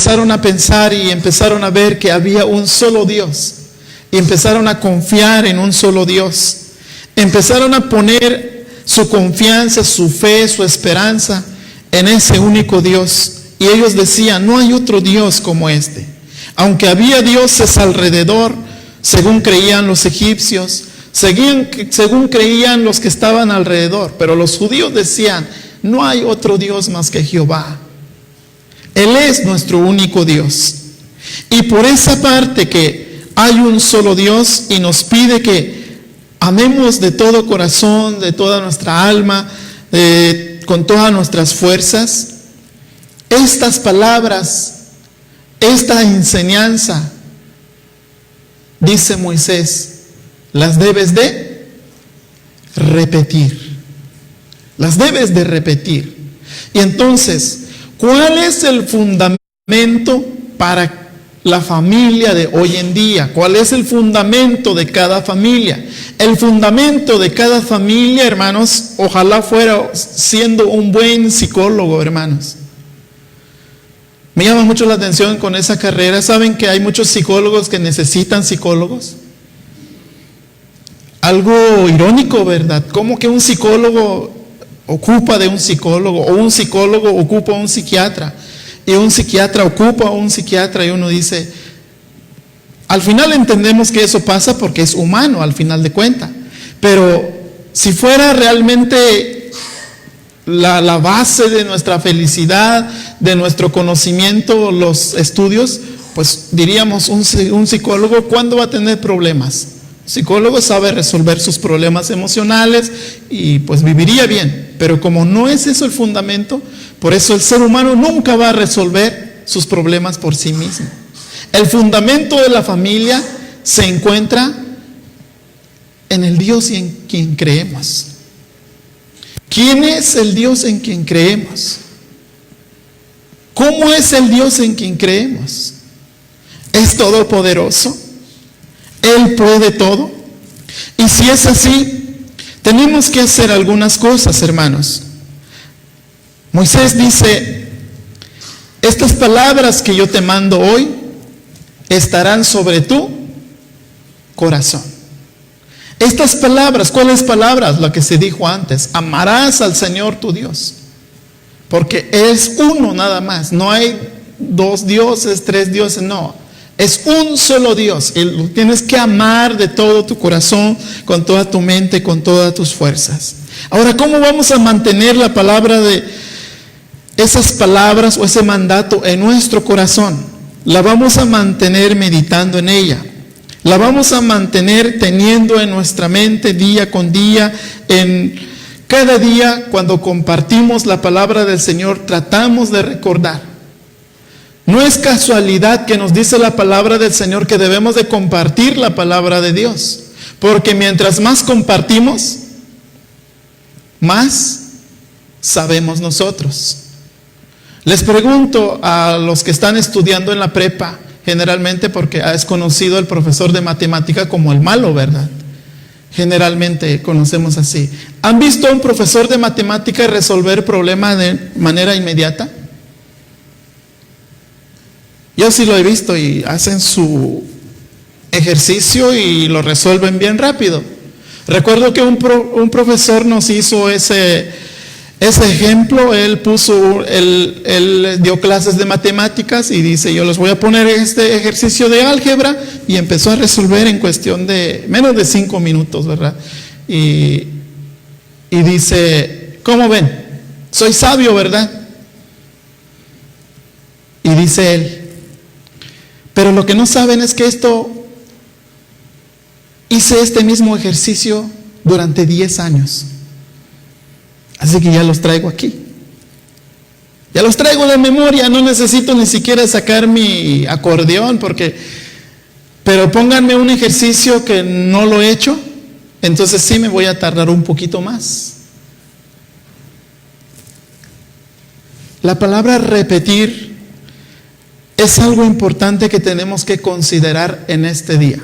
empezaron a pensar y empezaron a ver que había un solo Dios. Y empezaron a confiar en un solo Dios. Empezaron a poner su confianza, su fe, su esperanza en ese único Dios. Y ellos decían, no hay otro Dios como este. Aunque había dioses alrededor, según creían los egipcios, según creían los que estaban alrededor. Pero los judíos decían, no hay otro Dios más que Jehová. Él es nuestro único Dios. Y por esa parte que hay un solo Dios y nos pide que amemos de todo corazón, de toda nuestra alma, con todas nuestras fuerzas, estas palabras, esta enseñanza, dice Moisés, las debes de repetir. Las debes de repetir. Y entonces, ¿cuál es el fundamento para la familia de hoy en día? ¿Cuál es el fundamento de cada familia? El fundamento de cada familia, hermanos, ojalá fuera siendo un buen psicólogo, hermanos. Me llama mucho la atención con esa carrera. ¿Saben que hay muchos psicólogos que necesitan psicólogos? Algo irónico, ¿verdad? ¿Cómo que un psicólogo ocupa de un psicólogo, o un psicólogo ocupa a un psiquiatra, y un psiquiatra ocupa a un psiquiatra? Y uno dice, al final entendemos que eso pasa porque es humano al final de cuentas, pero si fuera realmente la base de nuestra felicidad, de nuestro conocimiento, los estudios, pues diríamos, un psicólogo, ¿cuándo va a tener problemas? El psicólogo sabe resolver sus problemas emocionales y pues viviría bien. Pero como no es eso el fundamento, por eso el ser humano nunca va a resolver sus problemas por sí mismo. El fundamento de la familia se encuentra en el Dios en quien creemos. ¿Quién es el Dios en quien creemos? ¿Cómo es el Dios en quien creemos? ¿Es todopoderoso? ¿Él puede todo? Y si es así, tenemos que hacer algunas cosas, hermanos. Moisés dice, estas palabras que yo te mando hoy estarán sobre tu corazón. Estas palabras, ¿cuáles palabras? Lo que se dijo antes, amarás al Señor tu Dios. Porque es uno nada más, no hay dos dioses, tres dioses, no. Es un solo Dios y lo tienes que amar de todo tu corazón, con toda tu mente, con todas tus fuerzas. Ahora, ¿cómo vamos a mantener la palabra de esas palabras o ese mandato en nuestro corazón? La vamos a mantener meditando en ella. La vamos a mantener teniendo en nuestra mente día con día. En cada día cuando compartimos la palabra del Señor, tratamos de recordar. No es casualidad que nos dice la palabra del Señor que debemos de compartir la palabra de Dios. Porque mientras más compartimos, más sabemos nosotros. Les pregunto a los que están estudiando en la prepa, generalmente porque es conocido el profesor de matemática como el malo, ¿verdad? Generalmente conocemos así. ¿Han visto a un profesor de matemática resolver problemas de manera inmediata? Yo sí lo he visto y hacen su ejercicio y lo resuelven bien rápido. Recuerdo que un profesor nos hizo ese ejemplo. Él dio clases de matemáticas y dice, yo les voy a poner este ejercicio de álgebra, y empezó a resolver en cuestión de menos de 5 minutos, ¿verdad? Y dice, ¿cómo ven? Soy sabio, ¿verdad? Y dice él, pero lo que no saben es que hice este mismo ejercicio durante 10 años. Así que ya los traigo aquí. Ya los traigo de memoria, no necesito ni siquiera sacar mi acordeón, pero pónganme un ejercicio que no lo he hecho, entonces sí me voy a tardar un poquito más. La palabra repetir es algo importante que tenemos que considerar en este día.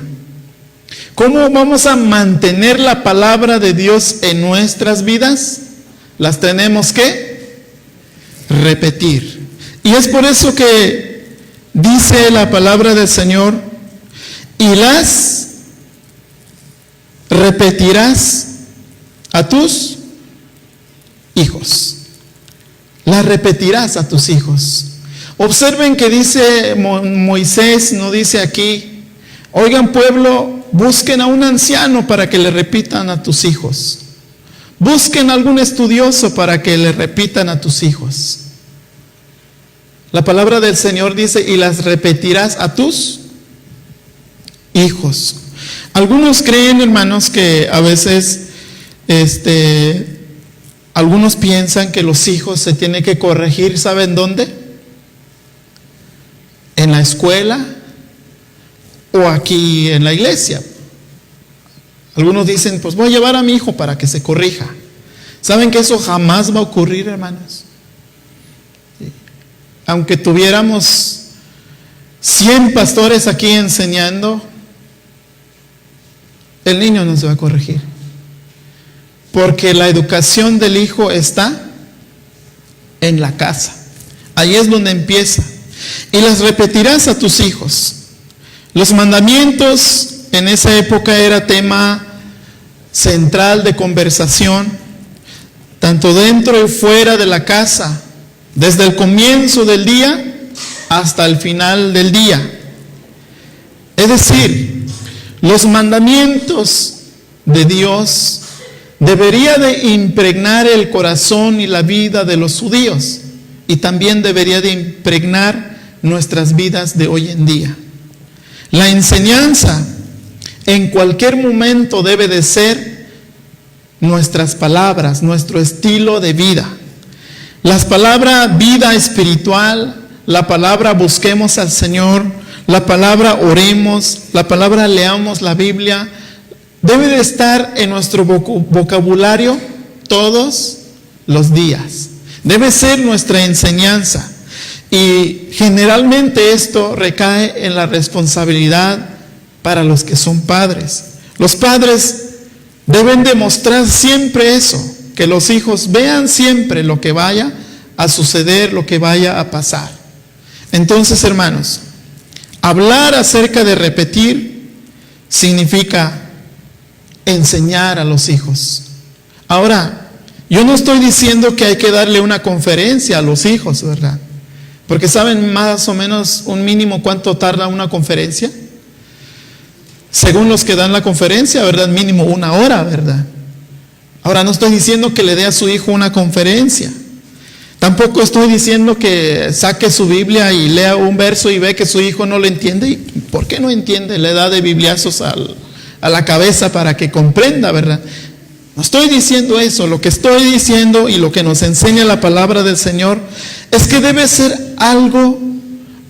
¿Cómo vamos a mantener la palabra de Dios en nuestras vidas? Las tenemos que repetir. Y es por eso que dice la palabra del Señor, y las repetirás a tus hijos. Las repetirás a tus hijos. Observen que dice Moisés, no dice aquí, oigan pueblo, busquen a un anciano para que le repitan a tus hijos. Busquen a algún estudioso para que le repitan a tus hijos. La palabra del Señor dice, y las repetirás a tus hijos. Algunos creen, hermanos, que a veces algunos piensan que los hijos se tienen que corregir, ¿saben dónde? En la escuela o aquí en la iglesia. Algunos dicen, pues voy a llevar a mi hijo para que se corrija. ¿Saben que eso jamás va a ocurrir, hermanos? Aunque tuviéramos 100 pastores aquí enseñando, el niño no se va a corregir. Porque la educación del hijo está en la casa. Ahí es donde empieza. Y las repetirás a tus hijos. Los mandamientos en esa época era tema central de conversación, tanto dentro y fuera de la casa, desde el comienzo del día hasta el final del día. Es decir, los mandamientos de Dios debería de impregnar el corazón y la vida de los judíos, y también debería de impregnar nuestras vidas de hoy en día. La enseñanza en cualquier momento debe de ser nuestras palabras, nuestro estilo de vida. Las palabras vida espiritual, la palabra busquemos al Señor, la palabra oremos, la palabra leamos la Biblia, debe de estar en nuestro vocabulario todos los días. Debe ser nuestra enseñanza. Y generalmente esto recae en la responsabilidad para los que son padres. Los padres deben demostrar siempre eso, que los hijos vean siempre lo que vaya a suceder, lo que vaya a pasar. Entonces, hermanos, hablar acerca de repetir significa enseñar a los hijos. Ahora, yo no estoy diciendo que hay que darle una conferencia a los hijos, ¿verdad? Porque ¿saben más o menos un mínimo cuánto tarda una conferencia? Según los que dan la conferencia, ¿verdad? Mínimo 1 hora, ¿verdad? Ahora, no estoy diciendo que le dé a su hijo una conferencia. Tampoco estoy diciendo que saque su Biblia y lea un verso y ve que su hijo no lo entiende. ¿Y por qué no entiende? Le da de bibliazos a la cabeza para que comprenda, ¿verdad? No estoy diciendo eso. Lo que estoy diciendo y lo que nos enseña la palabra del Señor es que debe ser algo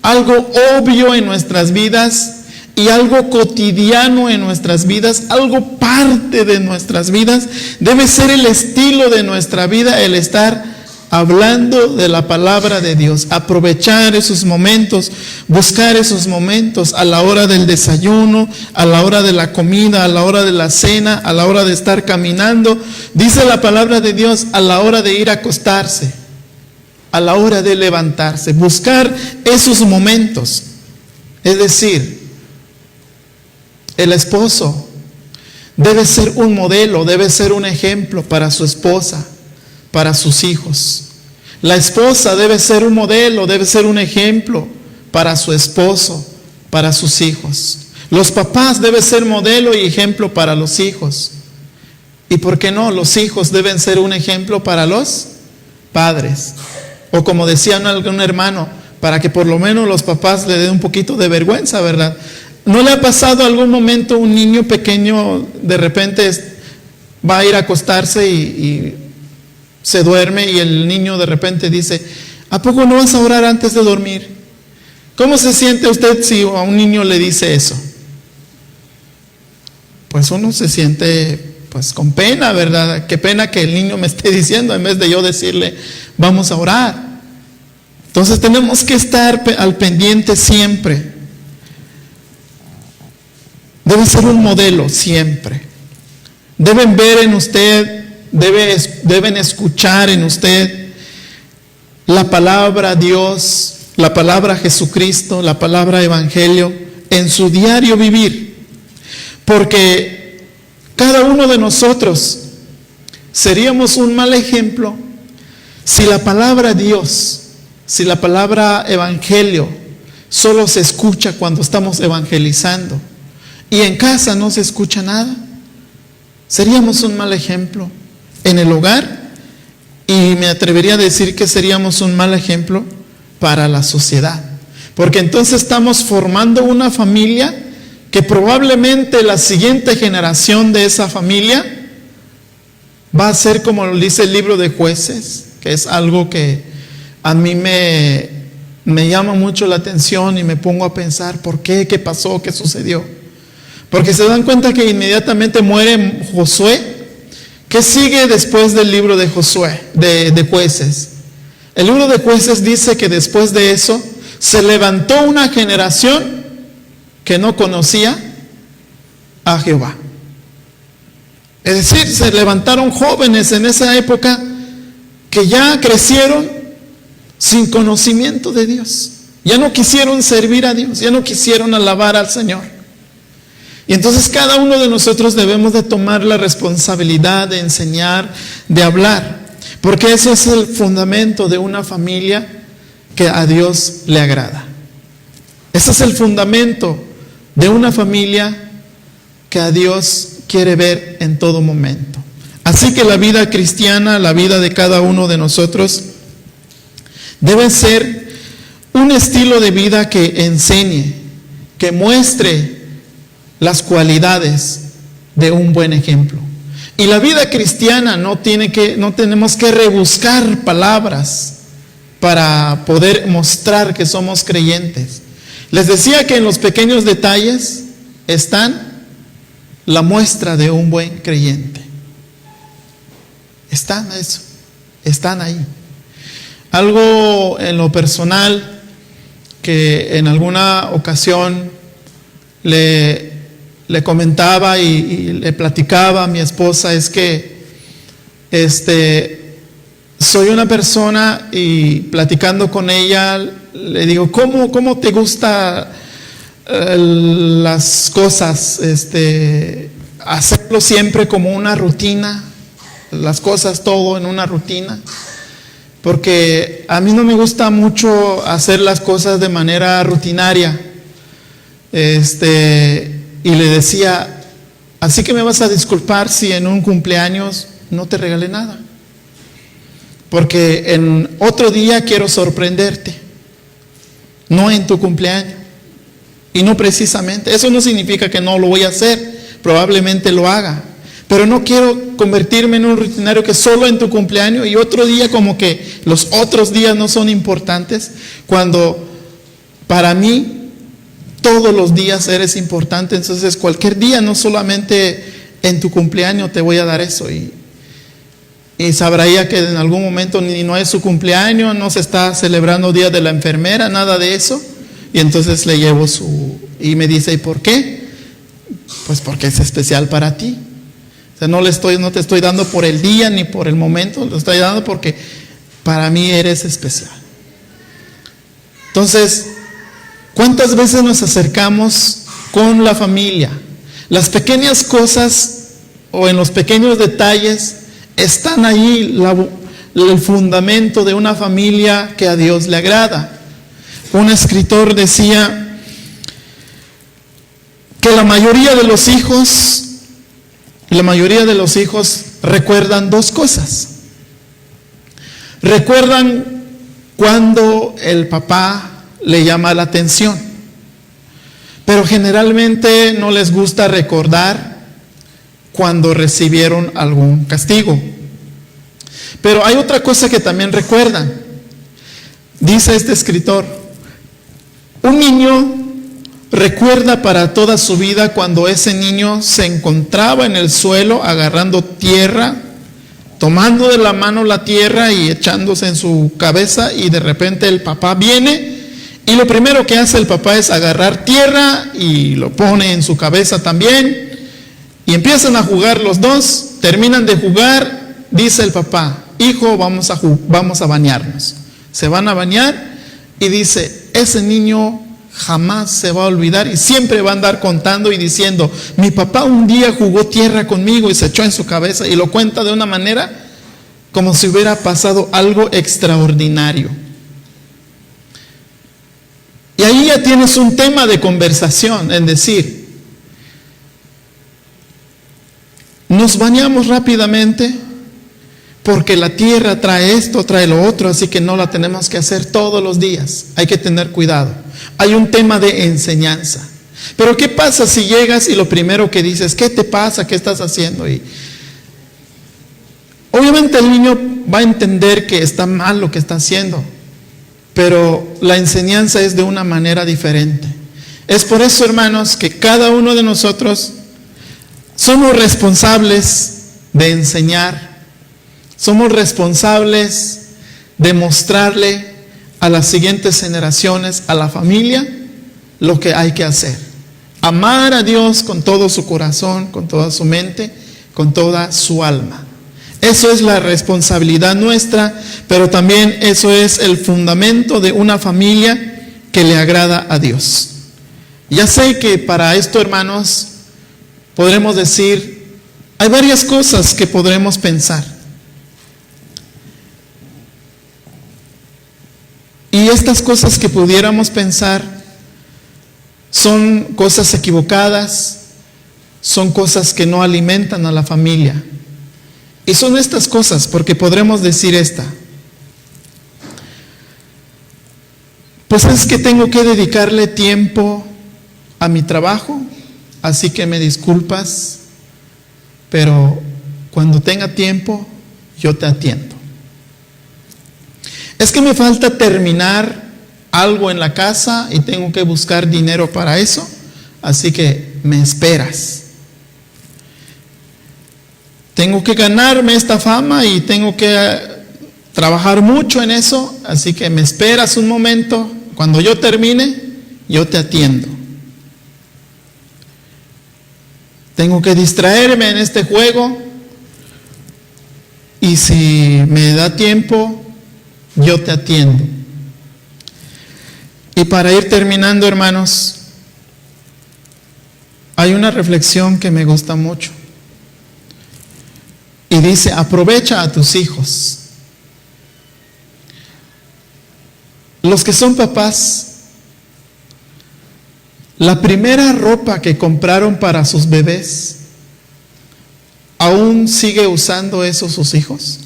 obvio en nuestras vidas y algo cotidiano en nuestras vidas, algo parte de nuestras vidas. Debe ser el estilo de nuestra vida, el estar hablando de la palabra de Dios, aprovechar esos momentos, buscar esos momentos a la hora del desayuno, a la hora de la comida, a la hora de la cena, a la hora de estar caminando. Dice la palabra de Dios, a la hora de ir a acostarse, a la hora de levantarse, buscar esos momentos. Es decir, el esposo debe ser un modelo, debe ser un ejemplo para su esposa, para sus hijos. La esposa debe ser un modelo, debe ser un ejemplo para su esposo, para sus hijos. Los papás deben ser modelo y ejemplo para los hijos. ¿Y por qué no? Los hijos deben ser un ejemplo para los padres. O como decía algún hermano, para que por lo menos los papás le den un poquito de vergüenza, ¿verdad? ¿No le ha pasado algún momento un niño pequeño de repente va a ir a acostarse y se duerme y el niño de repente dice, ¿a poco no vas a orar antes de dormir? ¿Cómo se siente usted si a un niño le dice eso? Pues uno se siente pues con pena, ¿verdad? Qué pena que el niño me esté diciendo en vez de yo decirle, vamos a orar. Entonces tenemos que estar al pendiente siempre. Debe ser un modelo siempre. Deben ver en usted, deben escuchar en usted la palabra Dios, la palabra Jesucristo, la palabra Evangelio en su diario vivir. Porque cada uno de nosotros seríamos un mal ejemplo si la palabra Dios, si la palabra Evangelio solo se escucha cuando estamos evangelizando y en casa no se escucha nada. Seríamos un mal ejemplo en el hogar y me atrevería a decir que seríamos un mal ejemplo para la sociedad. Porque entonces estamos formando una familia que probablemente la siguiente generación de esa familia va a ser como lo dice el libro de Jueces, que es algo que a mí me llama mucho la atención y me pongo a pensar ¿por qué? ¿Qué pasó? ¿Qué sucedió? Porque se dan cuenta que inmediatamente muere Josué. ¿Qué sigue después del libro de Josué, de Jueces? El libro de Jueces dice que después de eso se levantó una generación que no conocía a Jehová. Es decir, se levantaron jóvenes en esa época que ya crecieron sin conocimiento de Dios. Ya no quisieron servir a Dios, ya no quisieron alabar al Señor. Y entonces cada uno de nosotros debemos de tomar la responsabilidad de enseñar, de hablar, porque ese es el fundamento de una familia que a Dios le agrada. Ese es el fundamento de una familia que a Dios quiere ver en todo momento. Así que la vida cristiana, la vida de cada uno de nosotros, debe ser un estilo de vida que enseñe, que muestre las cualidades de un buen ejemplo. Y la vida cristiana no tenemos que rebuscar palabras para poder mostrar que somos creyentes. Les decía que en los pequeños detalles están la muestra de un buen creyente. Están ahí. Algo en lo personal que en alguna ocasión le comentaba y le platicaba a mi esposa es que soy una persona y platicando con ella le digo, ¿cómo te gusta las cosas? Hacerlo siempre como una rutina, las cosas todo en una rutina, porque a mí no me gusta mucho hacer las cosas de manera rutinaria. Y le decía, así que me vas a disculpar si en un cumpleaños no te regalé nada, porque en otro día quiero sorprenderte, no en tu cumpleaños. Y no precisamente, eso no significa que no lo voy a hacer, probablemente lo haga, pero no quiero convertirme en un rutinario que solo en tu cumpleaños y otro día como que los otros días no son importantes, cuando para mí todos los días eres importante. Entonces cualquier día, no solamente en tu cumpleaños te voy a dar eso. Y sabría que en algún momento ni no es su cumpleaños, no se está celebrando Día de la Enfermera, nada de eso. Y entonces le llevo y me dice, ¿y por qué? Pues porque es especial para ti. O sea, no te estoy dando por el día ni por el momento, lo estoy dando porque para mí eres especial. Entonces, ¿cuántas veces nos acercamos con la familia? Las pequeñas cosas o en los pequeños detalles están ahí el fundamento de una familia que a Dios le agrada. Un escritor decía que la mayoría de los hijos recuerdan dos cosas. Recuerdan cuando el papá le llama la atención, pero generalmente no les gusta recordar cuando recibieron algún castigo. Pero hay otra cosa que también recuerdan. Dice este escritor, un niño recuerda para toda su vida cuando ese niño se encontraba en el suelo agarrando tierra, tomando de la mano la tierra y echándose en su cabeza, y de repente el papá viene y lo primero que hace el papá es agarrar tierra y lo pone en su cabeza también, y empiezan a jugar los dos. Terminan de jugar, dice el papá, hijo, vamos a bañarnos. Se van a bañar y dice, ese niño jamás se va a olvidar y siempre va a andar contando y diciendo, mi papá un día jugó tierra conmigo y se echó en su cabeza, y lo cuenta de una manera como si hubiera pasado algo extraordinario. Y ahí ya tienes un tema de conversación, en decir, nos bañamos rápidamente porque la tierra trae esto, trae lo otro, así que no la tenemos que hacer todos los días. Hay que tener cuidado. Hay un tema de enseñanza. Pero ¿qué pasa si llegas y lo primero que dices, ¿qué te pasa? ¿Qué estás haciendo? Y obviamente el niño va a entender que está mal lo que está haciendo, pero la enseñanza es de una manera diferente. Es por eso, hermanos, que cada uno de nosotros somos responsables de enseñar. Somos responsables de mostrarle a las siguientes generaciones, a la familia, lo que hay que hacer. Amar a Dios con todo su corazón, con toda su mente, con toda su alma. Eso es la responsabilidad nuestra, pero también eso es el fundamento de una familia que le agrada a Dios. Ya sé que para esto, hermanos, podremos decir, hay varias cosas que podremos pensar. Y estas cosas que pudiéramos pensar son cosas equivocadas, son cosas que no alimentan a la familia. Y son estas cosas, porque podremos decir esta. Pues es que tengo que dedicarle tiempo a mi trabajo, así que me disculpas, pero cuando tenga tiempo, yo te atiendo. Es que me falta terminar algo en la casa y tengo que buscar dinero para eso, así que me esperas. Tengo que ganarme esta fama y tengo que trabajar mucho en eso, así que me esperas un momento. Cuando yo termine, yo te atiendo. Tengo que distraerme en este juego y si me da tiempo, yo te atiendo. Y para ir terminando, hermanos, hay una reflexión que me gusta mucho. Y dice, aprovecha a tus hijos. Los que son papás, la primera ropa que compraron para sus bebés, ¿aún sigue usando eso sus hijos?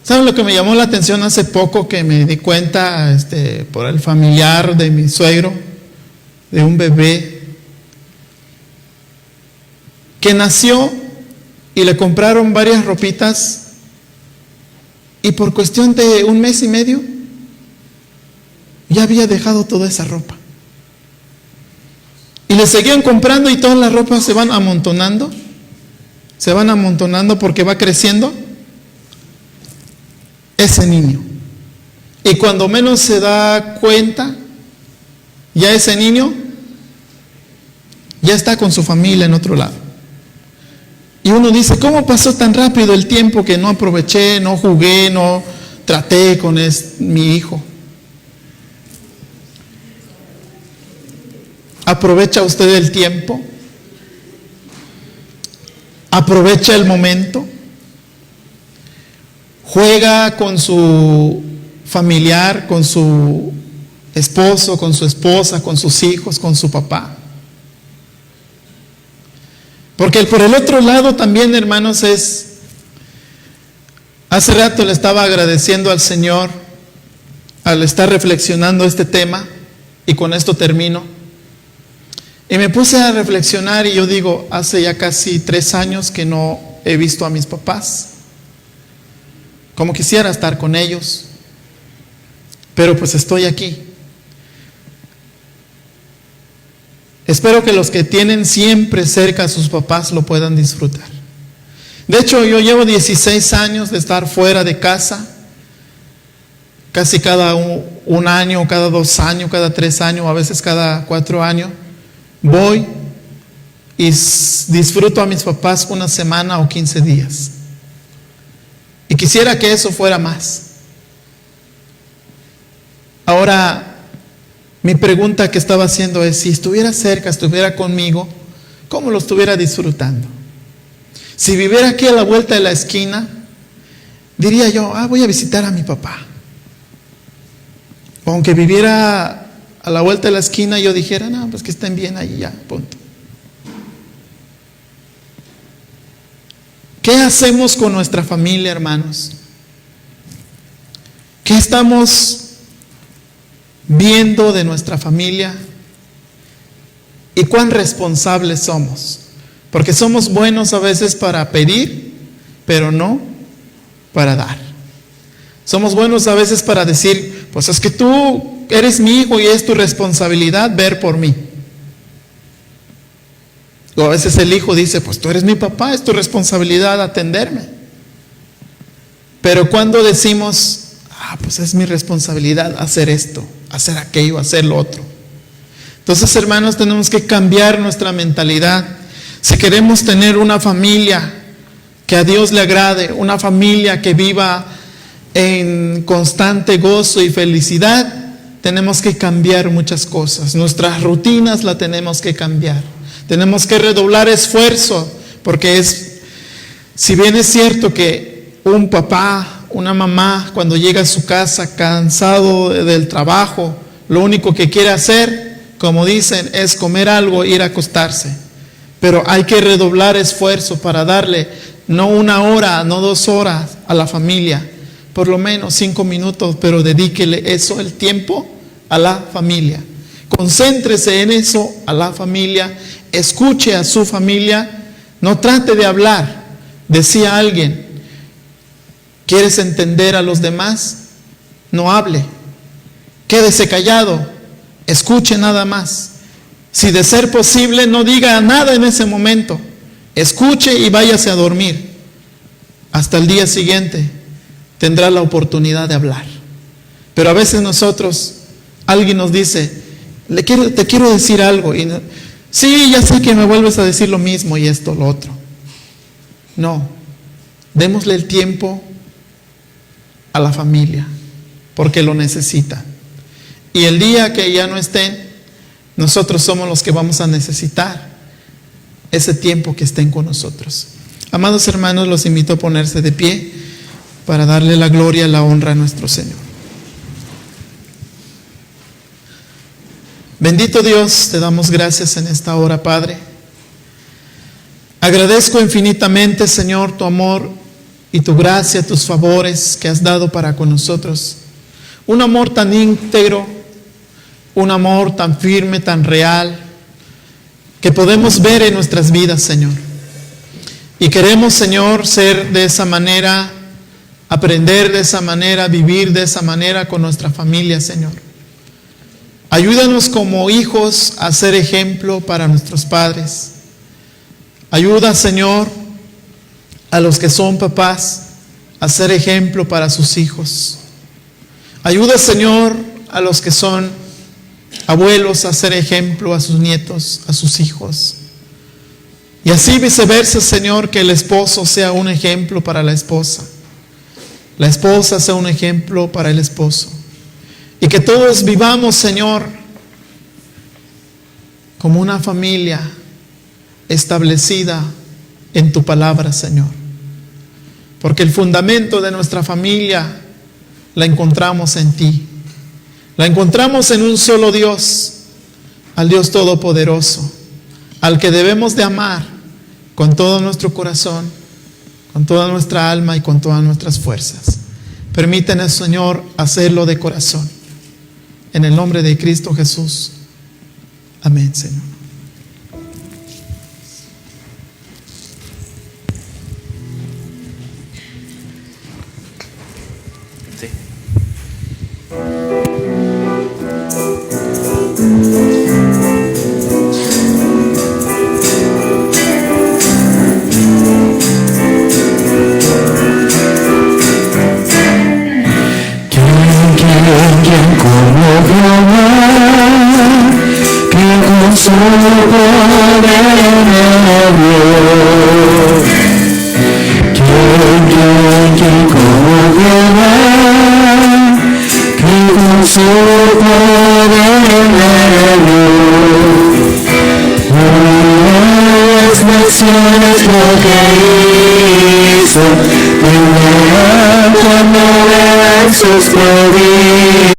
¿Saben lo que me llamó la atención hace poco, que me di cuenta por el familiar de mi suegro, de un bebé que nació y le compraron varias ropitas y por cuestión de un mes y medio ya había dejado toda esa ropa? Y le seguían comprando y todas las ropas se van amontonando porque va creciendo ese niño. Y cuando menos se da cuenta, ya ese niño ya está con su familia en otro lado. Y uno dice, ¿cómo pasó tan rápido el tiempo que no aproveché, no jugué, no traté con mi hijo? ¿Aprovecha usted el tiempo? ¿Aprovecha el momento? ¿Juega con su familiar, con su esposo, con su esposa, con sus hijos, con su papá? Porque por el otro lado también, hermanos, hace rato le estaba agradeciendo al Señor al estar reflexionando este tema, y con esto termino. Y me puse a reflexionar y yo digo, hace ya casi 3 años que no he visto a mis papás. Como quisiera estar con ellos, pero pues estoy aquí. Espero que los que tienen siempre cerca a sus papás lo puedan disfrutar. De hecho, yo llevo 16 años de estar fuera de casa. Casi cada un año, cada 2 años, cada 3 años, a veces cada 4 años, voy y disfruto a mis papás una semana o 15 días. Y quisiera que eso fuera más. Ahora, mi pregunta que estaba haciendo es, si estuviera cerca, estuviera conmigo, ¿cómo lo estuviera disfrutando? Si viviera aquí a la vuelta de la esquina, diría yo, voy a visitar a mi papá. O aunque viviera a la vuelta de la esquina, yo dijera, no, pues que estén bien ahí ya, punto. ¿Qué hacemos con nuestra familia, hermanos? ¿Qué estamos viendo de nuestra familia? ¿Y cuán responsables somos? Porque somos buenos a veces para pedir, pero no para dar. Somos buenos a veces para decir, pues es que tú eres mi hijo y es tu responsabilidad ver por mí. O a veces el hijo dice, pues tú eres mi papá, es tu responsabilidad atenderme. Pero cuando decimos, pues es mi responsabilidad hacer esto, hacer aquello, hacer lo otro. Entonces, hermanos, tenemos que cambiar nuestra mentalidad. Si queremos tener una familia que a Dios le agrade, una familia que viva en constante gozo y felicidad, tenemos que cambiar muchas cosas. Nuestras rutinas las tenemos que cambiar. Tenemos que redoblar esfuerzo, porque si bien es cierto que un papá, una mamá, cuando llega a su casa cansado del trabajo, lo único que quiere hacer, como dicen, es comer algo e ir a acostarse. Pero hay que redoblar esfuerzo para darle no 1 hora, no 2 horas a la familia, por lo menos 5 minutos, pero dedíquele eso, el tiempo, a la familia. Concéntrese en eso, a la familia, escuche a su familia, no trate de hablar. Decía alguien, ¿quieres entender a los demás? No hable, quédese callado, escuche nada más. Si de ser posible, no diga nada en ese momento, escuche y váyase a dormir. Hasta el día siguiente tendrá la oportunidad de hablar. Pero a veces nosotros, alguien nos dice, te quiero decir algo, y no, sí, ya sé que me vuelves a decir lo mismo y esto, lo otro. No, démosle el tiempo a la familia, porque lo necesita. Y el día que ya no estén, nosotros somos los que vamos a necesitar ese tiempo que estén con nosotros. Amados hermanos, los invito a ponerse de pie para darle la gloria y la honra a nuestro Señor. Bendito Dios, te damos gracias en esta hora, Padre. Agradezco infinitamente, Señor, tu amor y tu gracia, tus favores que has dado para con nosotros. Un amor tan íntegro, un amor tan firme, tan real, que podemos ver en nuestras vidas, Señor. Y queremos, Señor, ser de esa manera, aprender de esa manera, vivir de esa manera con nuestra familia, Señor. Ayúdanos como hijos a ser ejemplo para nuestros padres. Ayuda, Señor, a los que son papás a ser ejemplo para sus hijos. Ayuda, Señor, a los que son abuelos a ser ejemplo a sus nietos, a sus hijos. Y así viceversa, Señor, que el esposo sea un ejemplo para la esposa sea un ejemplo para el esposo. Y que todos vivamos, Señor, como una familia establecida en tu palabra, Señor. Porque el fundamento de nuestra familia la encontramos en ti. La encontramos en un solo Dios, al Dios Todopoderoso, al que debemos de amar con todo nuestro corazón, con toda nuestra alma y con todas nuestras fuerzas. Permítenos, Señor, hacerlo de corazón. En el nombre de Cristo Jesús. Amén, Señor. Sí. ¿Quién como Jehová, que con su poder me dio? ¿Quién como Jehová, que con su poder me dio. Las naciones lo que hizo, cuando de sus prodigios.